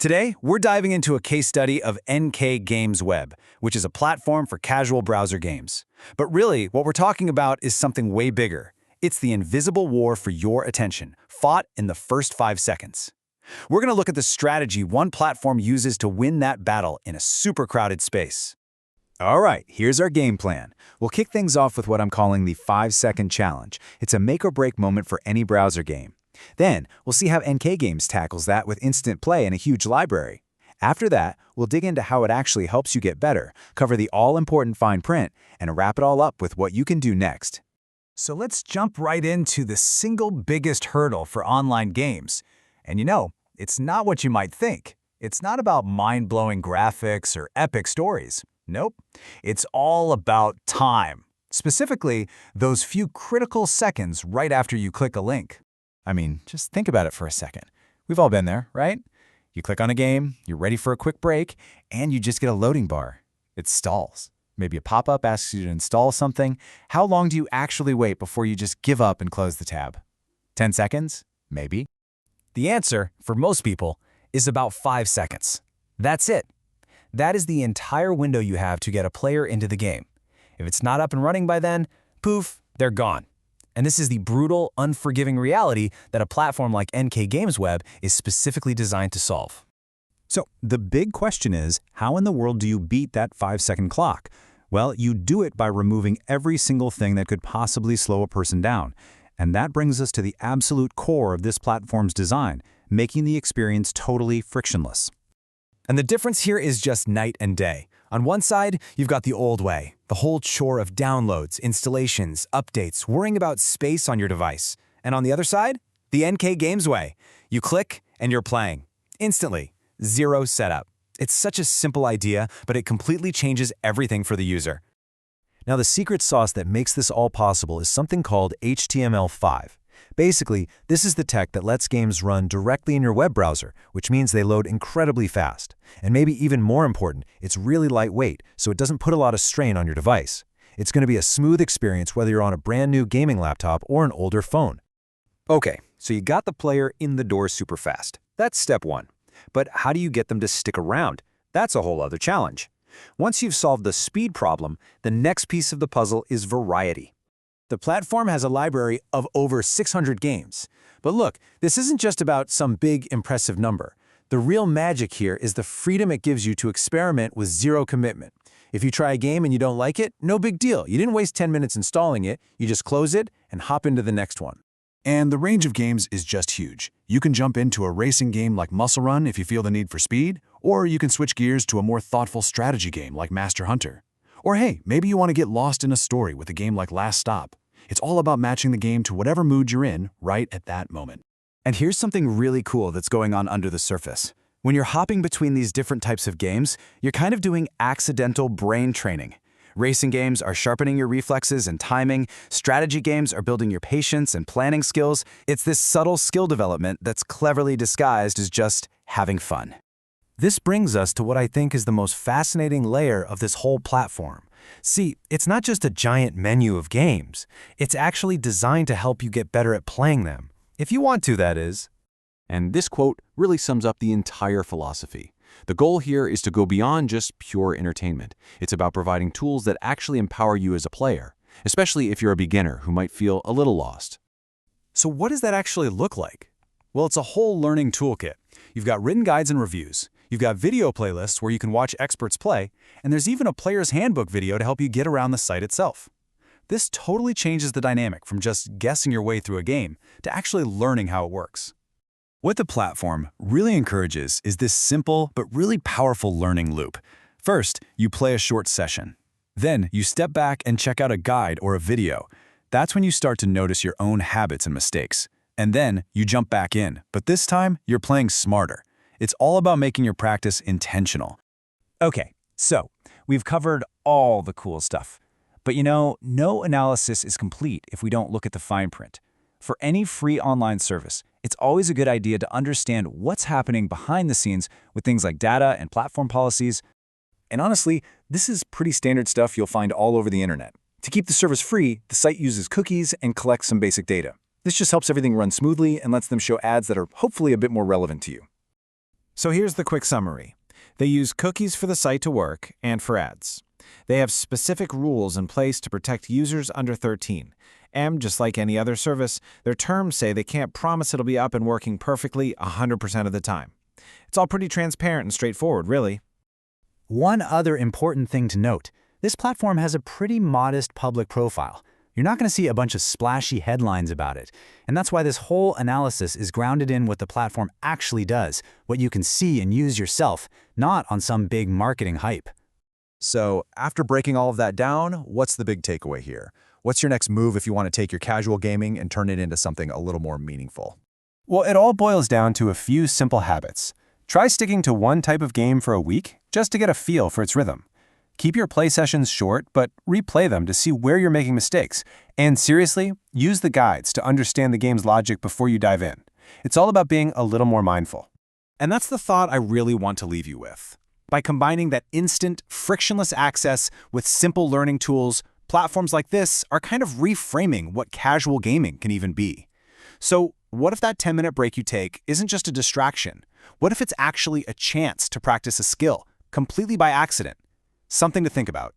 Today, we're diving into a case study of NK Games Web, which is a platform for casual browser games. But really, what we're talking about is something way bigger. It's the invisible war for your attention, fought in the first 5 seconds. We're going to look at the strategy one platform uses to win that battle in a super crowded space. All right, here's our game plan. We'll kick things off with what I'm calling the 5-second challenge. It's a make-or-break moment for any browser game. Then, we'll see how NK Games tackles that with instant play and a huge library. After that, we'll dig into how it actually helps you get better, cover the all-important fine print, and wrap it all up with what you can do next. So let's jump right into the single biggest hurdle for online games. And it's not what you might think. It's not about mind-blowing graphics or epic stories. Nope. It's all about time. Specifically, those few critical seconds right after you click a link. I mean, just think about it for a second. We've all been there, right? You click on a game, you're ready for a quick break, and you just get a loading bar. It stalls. Maybe a pop-up asks you to install something. How long do you actually wait before you just give up and close the tab? 10 seconds? Maybe. The answer, for most people, is about 5 seconds. That's it. That is the entire window you have to get a player into the game. If it's not up and running by then, poof, they're gone. And this is the brutal, unforgiving reality that a platform like NK Games Web is specifically designed to solve. So the big question is, how in the world do you beat that 5-second clock? Well, you do it by removing every single thing that could possibly slow a person down. And that brings us to the absolute core of this platform's design, making the experience totally frictionless. And the difference here is just night and day. On one side, you've got the old way, the whole chore of downloads, installations, updates, worrying about space on your device. And on the other side, the NK Games way. You click and you're playing. Instantly. Zero setup. It's such a simple idea, but it completely changes everything for the user. Now, the secret sauce that makes this all possible is something called HTML5. Basically, this is the tech that lets games run directly in your web browser, which means they load incredibly fast. And maybe even more important, it's really lightweight, so it doesn't put a lot of strain on your device. It's going to be a smooth experience whether you're on a brand new gaming laptop or an older phone. Okay, so you got the player in the door super fast. That's step one. But how do you get them to stick around? That's a whole other challenge. Once you've solved the speed problem, the next piece of the puzzle is variety. The platform has a library of over 600 games. But look, this isn't just about some big, impressive number. The real magic here is the freedom it gives you to experiment with zero commitment. If you try a game and you don't like it, no big deal. You didn't waste 10 minutes installing it. You just close it and hop into the next one. And the range of games is just huge. You can jump into a racing game like Muscle Run if you feel the need for speed, or you can switch gears to a more thoughtful strategy game like Master Hunter. Or hey, maybe you want to get lost in a story with a game like Last Stop. It's all about matching the game to whatever mood you're in right at that moment. And here's something really cool that's going on under the surface. When you're hopping between these different types of games, you're kind of doing accidental brain training. Racing games are sharpening your reflexes and timing. Strategy games are building your patience and planning skills. It's this subtle skill development that's cleverly disguised as just having fun. This brings us to what I think is the most fascinating layer of this whole platform. See, it's not just a giant menu of games. It's actually designed to help you get better at playing them. If you want to, that is. And this quote really sums up the entire philosophy. The goal here is to go beyond just pure entertainment. It's about providing tools that actually empower you as a player, especially if you're a beginner who might feel a little lost. So what does that actually look like? Well, it's a whole learning toolkit. You've got written guides and reviews. You've got video playlists where you can watch experts play, and there's even a player's handbook video to help you get around the site itself. This totally changes the dynamic from just guessing your way through a game to actually learning how it works. What the platform really encourages is this simple but really powerful learning loop. First, you play a short session. Then, you step back and check out a guide or a video. That's when you start to notice your own habits and mistakes. And then, you jump back in, but this time, you're playing smarter. It's all about making your practice intentional. Okay, so we've covered all the cool stuff. But no analysis is complete if we don't look at the fine print. For any free online service, it's always a good idea to understand what's happening behind the scenes with things like data and platform policies. And honestly, this is pretty standard stuff you'll find all over the internet. To keep the service free, the site uses cookies and collects some basic data. This just helps everything run smoothly and lets them show ads that are hopefully a bit more relevant to you. So here's the quick summary. They use cookies for the site to work and for ads. They have specific rules in place to protect users under 13. And just like any other service, their terms say they can't promise it'll be up and working perfectly 100% of the time. It's all pretty transparent and straightforward, really. One other important thing to note, this platform has a pretty modest public profile. You're not going to see a bunch of splashy headlines about it. And that's why this whole analysis is grounded in what the platform actually does, what you can see and use yourself, not on some big marketing hype. So, after breaking all of that down, what's the big takeaway here? What's your next move if you want to take your casual gaming and turn it into something a little more meaningful? Well, it all boils down to a few simple habits. Try sticking to one type of game for a week, just to get a feel for its rhythm. Keep your play sessions short, but replay them to see where you're making mistakes. And seriously, use the guides to understand the game's logic before you dive in. It's all about being a little more mindful. And that's the thought I really want to leave you with. By combining that instant, frictionless access with simple learning tools, platforms like this are kind of reframing what casual gaming can even be. So, what if that 10-minute break you take isn't just a distraction? What if it's actually a chance to practice a skill, completely by accident? Something to think about.